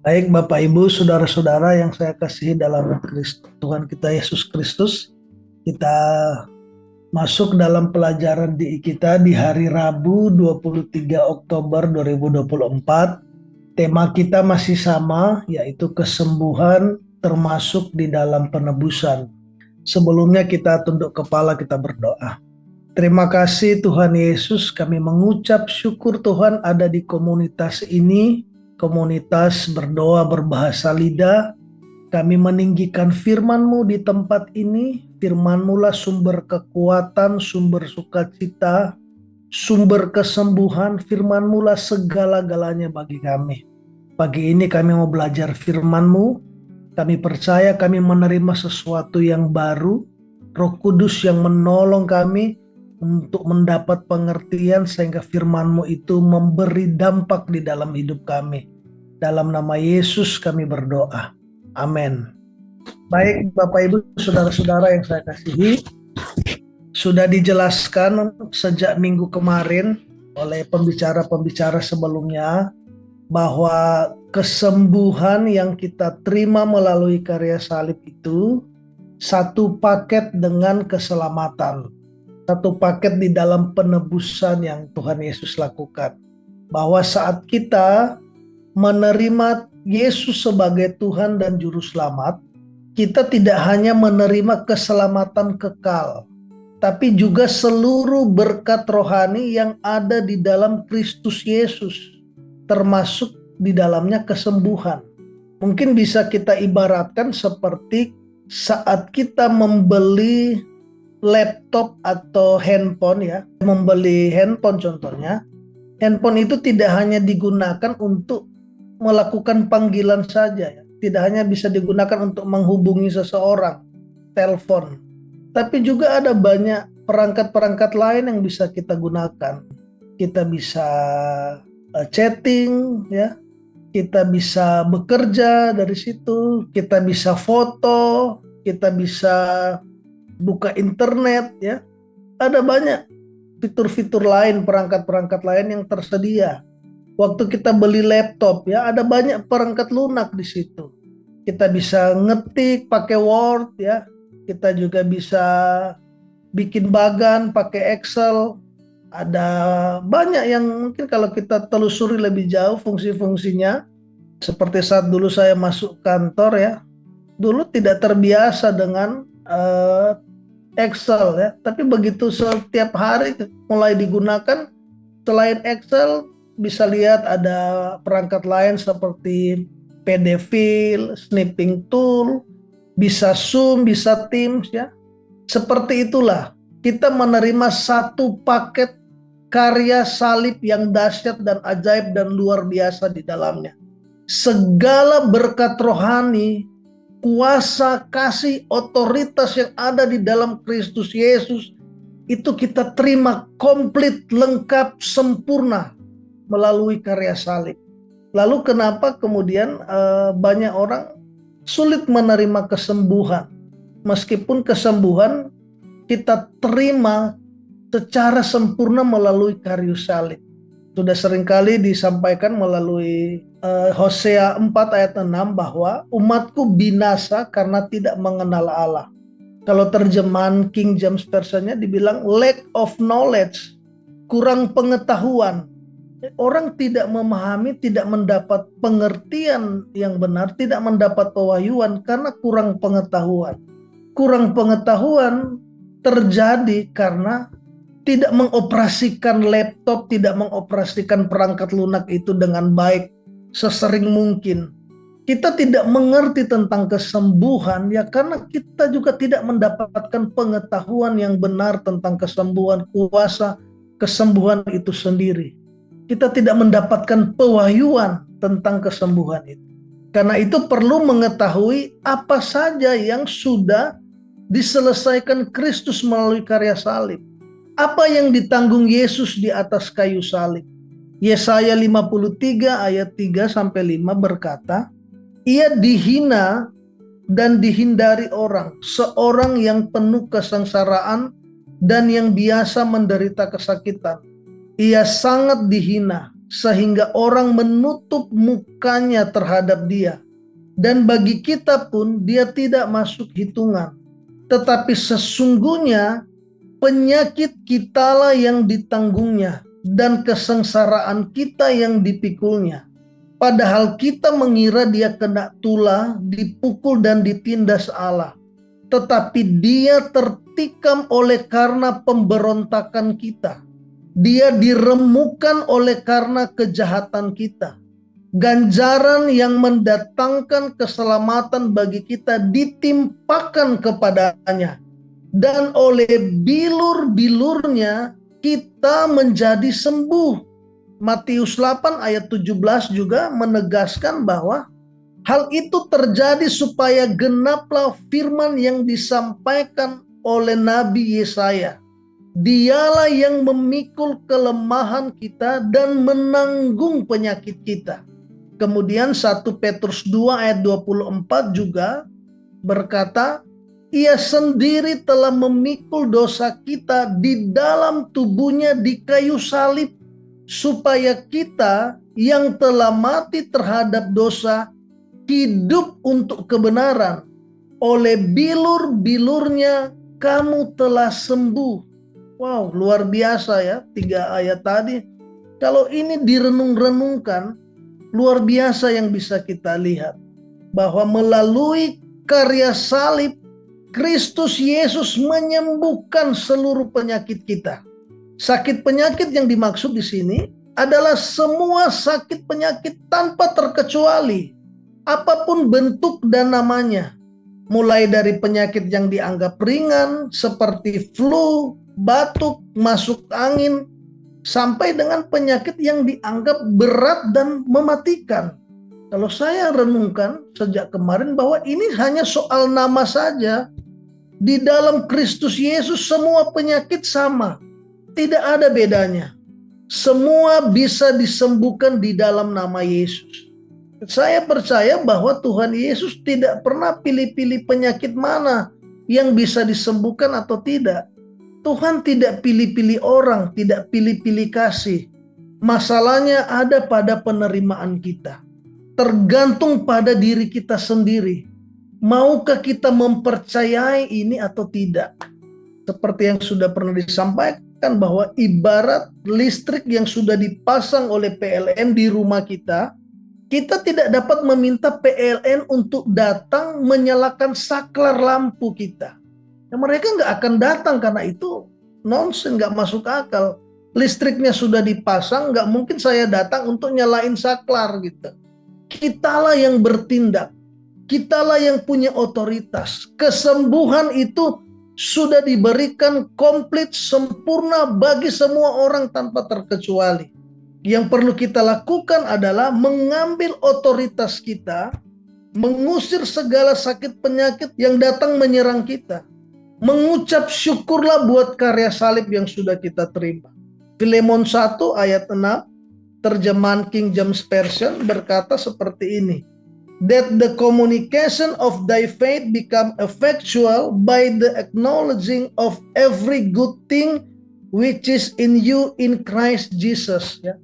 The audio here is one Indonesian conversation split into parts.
Baik Bapak Ibu, saudara-saudara yang saya kasihi dalam Tuhan kita Yesus Kristus, kita masuk dalam pelajaran di kita di hari Rabu 23 Oktober 2024. Tema kita masih sama, yaitu kesembuhan termasuk di dalam penebusan. Sebelumnya kita tunduk kepala, kita berdoa. Terima kasih Tuhan Yesus, kami mengucap syukur Tuhan ada di komunitas ini, komunitas berdoa berbahasa lidah. Kami meninggikan firman-Mu di tempat ini. Firman-Mu lah sumber kekuatan, sumber sukacita, sumber kesembuhan. Firman-Mu lah segala-galanya bagi kami. Pagi ini kami mau belajar firman-Mu. Kami percaya kami menerima sesuatu yang baru. Roh Kudus yang menolong kami untuk mendapat pengertian sehingga firman-Mu itu memberi dampak di dalam hidup kami. Dalam nama Yesus kami berdoa. Amin. Baik Bapak Ibu, saudara-saudara yang saya kasihi, sudah dijelaskan sejak minggu kemarin oleh pembicara-pembicara sebelumnya bahwa kesembuhan yang kita terima melalui karya salib itu satu paket dengan keselamatan, satu paket di dalam penebusan yang Tuhan Yesus lakukan. Bahwa saat kita menerima Yesus sebagai Tuhan dan Juru Selamat, kita tidak hanya menerima keselamatan kekal, tapi juga seluruh berkat rohani yang ada di dalam Kristus Yesus, termasuk di dalamnya kesembuhan. Mungkin bisa kita ibaratkan seperti saat kita membeli laptop atau handphone ya, membeli handphone contohnya, handphone itu tidak hanya digunakan untuk melakukan panggilan saja ya. Tidak hanya bisa digunakan untuk menghubungi seseorang, telepon, tapi juga ada banyak perangkat-perangkat lain yang bisa kita gunakan. Kita bisa chatting ya, kita bisa bekerja dari situ, kita bisa foto, kita bisa buka internet ya. Ada banyak fitur-fitur lain, perangkat-perangkat lain yang tersedia. Waktu kita beli laptop ya, ada banyak perangkat lunak di situ. Kita bisa ngetik pakai Word ya. Kita juga bisa bikin bagan pakai Excel. Ada banyak yang mungkin kalau kita telusuri lebih jauh fungsi-fungsinya. Seperti saat dulu saya masuk kantor ya. Dulu tidak terbiasa dengan Excel ya. Tapi begitu setiap hari mulai digunakan, selain Excel bisa lihat ada perangkat lain seperti PDF file, snipping tool, bisa Zoom, bisa Teams ya. Seperti itulah kita menerima satu paket karya salib yang dahsyat dan ajaib dan luar biasa di dalamnya. Segala berkat rohani, kuasa, kasih, otoritas yang ada di dalam Kristus Yesus itu kita terima komplit, lengkap, sempurna melalui karya salib. Lalu kenapa kemudian banyak orang sulit menerima kesembuhan? Meskipun kesembuhan kita terima secara sempurna melalui karya salib. Sudah seringkali disampaikan melalui Hosea 4 ayat 6 bahwa umatku binasa karena tidak mengenal Allah. Kalau terjemahan King James Version-nya dibilang lack of knowledge, kurang pengetahuan. Orang tidak memahami, tidak mendapat pengertian yang benar, tidak mendapat pewahyuan karena kurang pengetahuan. Kurang pengetahuan terjadi karena tidak mengoperasikan laptop, tidak mengoperasikan perangkat lunak itu dengan baik sesering mungkin. Kita tidak mengerti tentang kesembuhan ya karena kita juga tidak mendapatkan pengetahuan yang benar tentang kesembuhan, kuasa kesembuhan itu sendiri. Kita tidak mendapatkan pewahyuan tentang kesembuhan itu. Karena itu perlu mengetahui apa saja yang sudah diselesaikan Kristus melalui karya salib. Apa yang ditanggung Yesus di atas kayu salib. Yesaya 53 ayat 3 sampai 5 berkata, ia dihina dan dihindari orang, seorang yang penuh kesengsaraan dan yang biasa menderita kesakitan. Ia sangat dihina, sehingga orang menutup mukanya terhadap dia. Dan bagi kita pun dia tidak masuk hitungan. Tetapi sesungguhnya penyakit kitalah yang ditanggungnya dan kesengsaraan kita yang dipikulnya. Padahal kita mengira dia kena tulah, dipukul dan ditindas Allah. Tetapi dia tertikam oleh karena pemberontakan kita. Dia diremukkan oleh karena kejahatan kita. Ganjaran yang mendatangkan keselamatan bagi kita ditimpakan kepadanya. Dan oleh bilur-bilurnya kita menjadi sembuh. Matius 8 ayat 17 juga menegaskan bahwa hal itu terjadi supaya genaplah firman yang disampaikan oleh Nabi Yesaya. Dialah yang memikul kelemahan kita dan menanggung penyakit kita. Kemudian 1 Petrus 2 ayat 24 juga berkata, ia sendiri telah memikul dosa kita di dalam tubuhnya di kayu salib, supaya kita yang telah mati terhadap dosa hidup untuk kebenaran. Oleh bilur-bilurnya kamu telah sembuh. Wow, luar biasa ya 3 ayat tadi. Kalau ini direnung-renungkan, luar biasa yang bisa kita lihat. Bahwa melalui karya salib, Kristus Yesus menyembuhkan seluruh penyakit kita. Sakit penyakit yang dimaksud di sini adalah semua sakit penyakit tanpa terkecuali. Apapun bentuk dan namanya. Mulai dari penyakit yang dianggap ringan seperti flu, batuk, masuk angin, sampai dengan penyakit yang dianggap berat dan mematikan. Kalau saya renungkan sejak kemarin bahwa ini hanya soal nama saja. Di dalam Kristus Yesus semua penyakit sama. Tidak ada bedanya. Semua bisa disembuhkan di dalam nama Yesus. Saya percaya bahwa Tuhan Yesus tidak pernah pilih-pilih penyakit mana yang bisa disembuhkan atau tidak. Tuhan tidak pilih-pilih orang, tidak pilih-pilih kasih. Masalahnya ada pada penerimaan kita. Tergantung pada diri kita sendiri. Maukah kita mempercayai ini atau tidak? Seperti yang sudah pernah disampaikan bahwa ibarat listrik yang sudah dipasang oleh PLN di rumah kita, kita tidak dapat meminta PLN untuk datang menyalakan saklar lampu kita. Ya, mereka nggak akan datang karena itu nonsen, nggak masuk akal. Listriknya sudah dipasang, nggak mungkin saya datang untuk nyalain saklar gitu. Kitalah yang bertindak, kitalah yang punya otoritas. Kesembuhan itu sudah diberikan komplit sempurna bagi semua orang tanpa terkecuali. Yang perlu kita lakukan adalah mengambil otoritas kita, mengusir segala sakit penyakit yang datang menyerang kita. Mengucap syukurlah buat karya salib yang sudah kita terima. Filemon 1 ayat 6, terjemahan King James Version berkata seperti ini. That the communication of thy faith become effectual by the acknowledging of every good thing which is in you in Christ Jesus. Ya.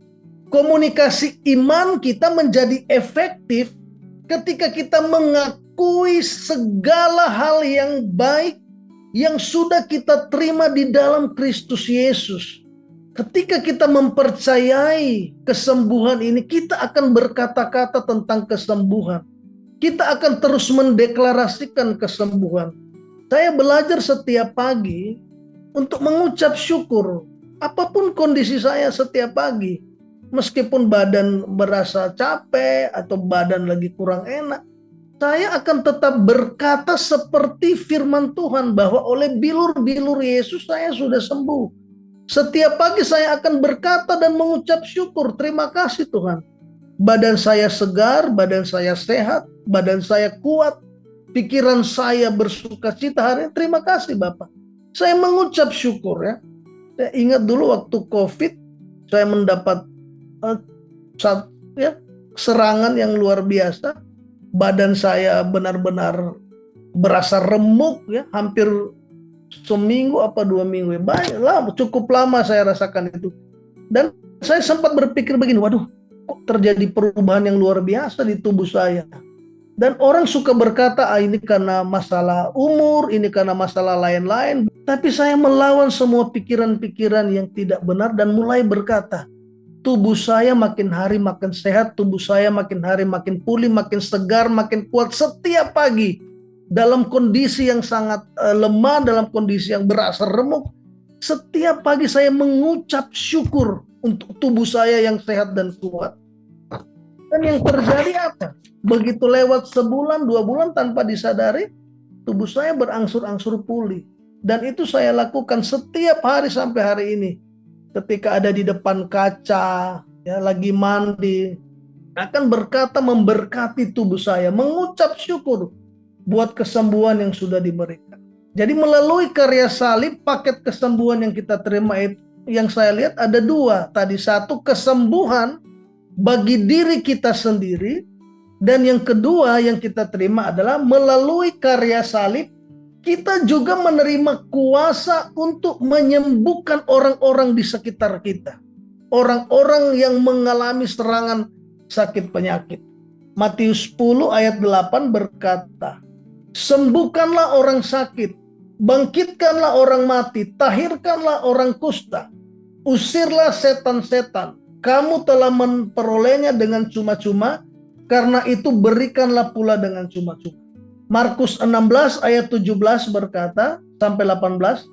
Komunikasi iman kita menjadi efektif ketika kita mengakui segala hal yang baik yang sudah kita terima di dalam Kristus Yesus. Ketika kita mempercayai kesembuhan ini, kita akan berkata-kata tentang kesembuhan. Kita akan terus mendeklarasikan kesembuhan. Saya belajar setiap pagi untuk mengucap syukur. Apapun kondisi saya setiap pagi. Meskipun badan berasa capek atau badan lagi kurang enak, saya akan tetap berkata seperti firman Tuhan bahwa oleh bilur-bilur Yesus saya sudah sembuh. Setiap pagi saya akan berkata dan mengucap syukur, terima kasih Tuhan. Badan saya segar, badan saya sehat, badan saya kuat, pikiran saya bersukacita hari ini, terima kasih Bapak. Saya mengucap syukur ya. Saya ingat dulu waktu COVID, saya mendapat serangan yang luar biasa. Badan saya benar-benar berasa remuk ya, hampir seminggu apa 2 minggu. Baiklah, cukup lama saya rasakan itu. Dan saya sempat berpikir begini, waduh, kok terjadi perubahan yang luar biasa di tubuh saya. Dan orang suka berkata, ini karena masalah umur, ini karena masalah lain-lain. Tapi saya melawan semua pikiran-pikiran yang tidak benar dan mulai berkata, tubuh saya makin hari makin sehat, tubuh saya makin hari makin pulih, makin segar, makin kuat setiap pagi. Dalam kondisi yang sangat lemah, dalam kondisi yang berasa remuk, setiap pagi saya mengucap syukur untuk tubuh saya yang sehat dan kuat. Dan yang terjadi apa? Begitu lewat sebulan, 2 bulan tanpa disadari, tubuh saya berangsur-angsur pulih. Dan itu saya lakukan setiap hari sampai hari ini. Ketika ada di depan kaca, ya lagi mandi, akan berkata memberkati tubuh saya, mengucap syukur buat kesembuhan yang sudah diberikan. Jadi melalui karya salib, paket kesembuhan yang kita terima itu, yang saya lihat ada 2. Tadi 1, kesembuhan bagi diri kita sendiri. Dan yang kedua yang kita terima adalah melalui karya salib, kita juga menerima kuasa untuk menyembuhkan orang-orang di sekitar kita. Orang-orang yang mengalami serangan sakit penyakit. Matius 10 ayat 8 berkata, sembuhkanlah orang sakit, bangkitkanlah orang mati, tahirkanlah orang kusta, usirlah setan-setan. Kamu telah memperolehnya dengan cuma-cuma, karena itu berikanlah pula dengan cuma-cuma. Markus 16 ayat 17 berkata sampai 18,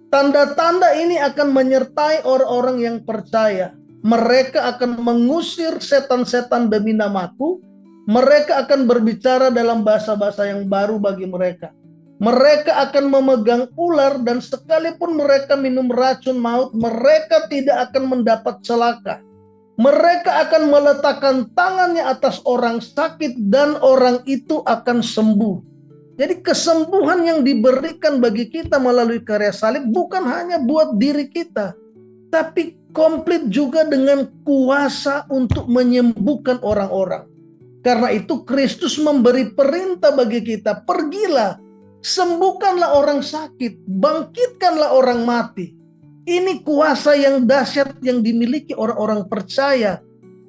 tanda-tanda ini akan menyertai orang-orang yang percaya. Mereka akan mengusir setan-setan demi namaku. Mereka akan berbicara dalam bahasa-bahasa yang baru bagi mereka. Mereka akan memegang ular, dan sekalipun mereka minum racun maut, mereka tidak akan mendapat celaka. Mereka akan meletakkan tangannya atas orang sakit dan orang itu akan sembuh. Jadi kesembuhan yang diberikan bagi kita melalui karya salib bukan hanya buat diri kita, tapi komplit juga dengan kuasa untuk menyembuhkan orang-orang. Karena itu Kristus memberi perintah bagi kita, pergilah, sembuhkanlah orang sakit, bangkitkanlah orang mati. Ini kuasa yang dahsyat yang dimiliki orang-orang percaya,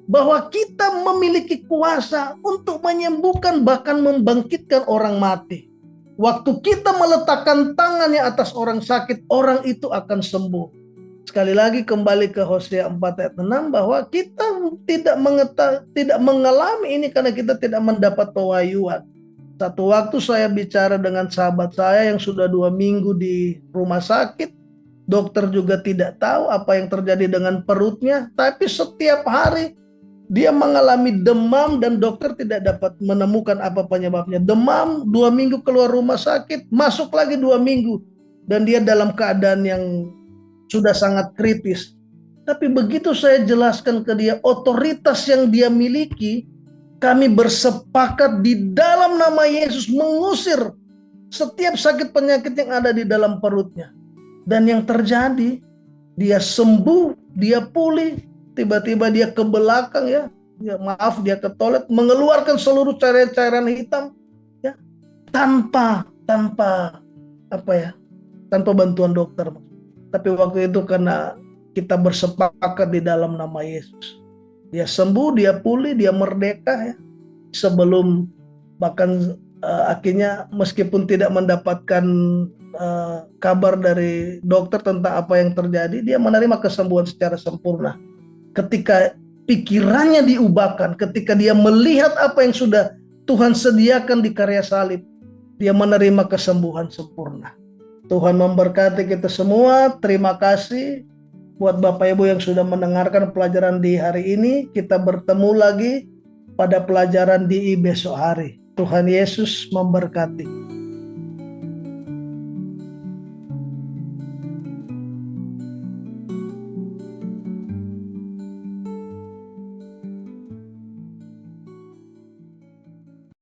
bahwa kita memiliki kuasa untuk menyembuhkan bahkan membangkitkan orang mati. Waktu kita meletakkan tangannya atas orang sakit, orang itu akan sembuh. Sekali lagi kembali ke Hosea 4 ayat 6, bahwa kita tidak mengalami ini karena kita tidak mendapat pewahyuan. Satu waktu saya bicara dengan sahabat saya yang sudah 2 minggu di rumah sakit. Dokter juga tidak tahu apa yang terjadi dengan perutnya, tapi setiap hari dia mengalami demam dan dokter tidak dapat menemukan apa penyebabnya. Demam, 2 minggu keluar rumah sakit, masuk lagi 2 minggu, dan dia dalam keadaan yang sudah sangat kritis. Tapi begitu saya jelaskan ke dia otoritas yang dia miliki, kami bersepakat di dalam nama Yesus mengusir setiap sakit penyakit yang ada di dalam perutnya. Dan yang terjadi, dia sembuh, dia pulih, tiba-tiba dia ke belakang dia ke toilet, mengeluarkan seluruh cairan-cairan hitam, ya, tanpa bantuan dokter. Tapi waktu itu karena kita bersepakat di dalam nama Yesus, dia sembuh, dia pulih, dia merdeka, ya. Sebelum bahkan akhirnya meskipun tidak mendapatkan kabar dari dokter tentang apa yang terjadi, dia menerima kesembuhan secara sempurna. Ketika pikirannya diubahkan, ketika dia melihat apa yang sudah Tuhan sediakan di karya salib, dia menerima kesembuhan sempurna. Tuhan memberkati kita semua. Terima kasih buat Bapak Ibu yang sudah mendengarkan pelajaran di hari ini. Kita bertemu lagi pada pelajaran di besok hari. Tuhan Yesus memberkati.